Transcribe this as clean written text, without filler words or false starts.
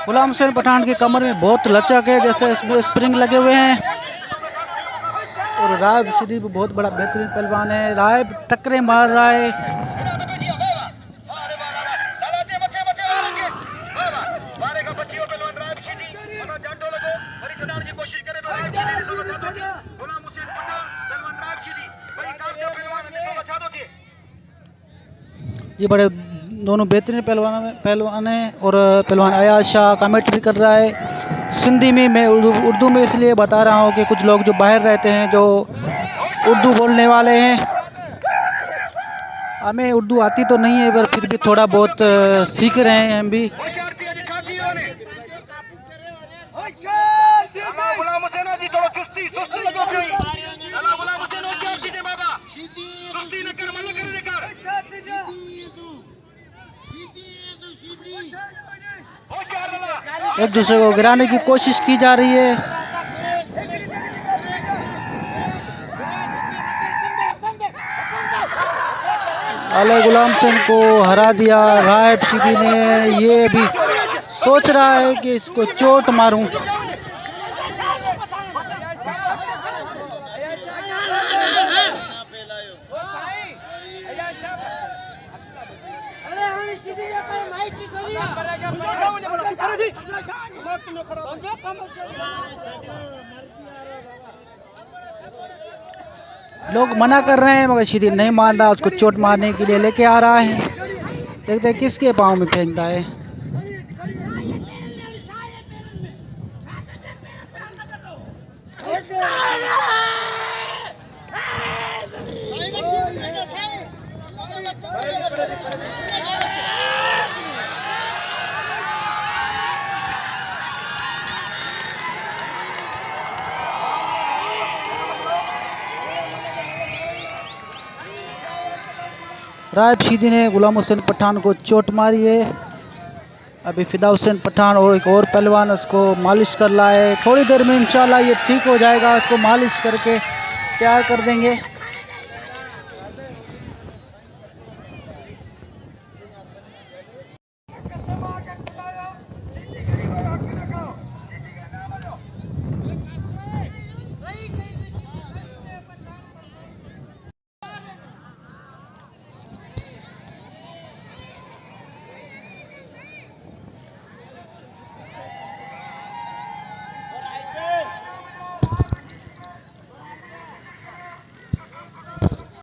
गुलाम हुसैन पठान की कमर में बहुत लचक है, जैसे इसमें स्प्रिंग लगे हुए हैं। और रायब शरीफ बहुत बड़ा बेहतरीन पहलवान है। रायब टक्करें मार रहा है। ये बड़े दोनों बेहतरीन पहलवान हैं। और पहलवान अयाज शाह कमेंट्री कर रहा है सिंधी में। मैं उर्दू में इसलिए बता रहा हूँ कि कुछ लोग जो बाहर रहते हैं, जो उर्दू बोलने वाले हैं, हमें उर्दू आती तो नहीं है पर फिर भी थोड़ा बहुत सीख रहे हैं हम भी। एक दूसरे को गिराने की कोशिश की जा रही है। अले गुलाम हुसैन को हरा दिया रायब शीदी ने। ये भी सोच रहा है कि इसको चोट मारूं। लोग मना कर रहे हैं मगर शीदी नहीं मान रहा, उसको चोट मारने के लिए लेके आ रहा है। देखते हैं किसके पाँव में फेंकता है। रायब शीदी ने गुलाम हुसैन पठान को चोट मारी है। अभी फिदा हुसैन पठान और एक और पहलवान उसको मालिश कर रहा है। थोड़ी देर में इंशाल्लाह ये ठीक हो जाएगा, उसको मालिश करके तैयार कर देंगे।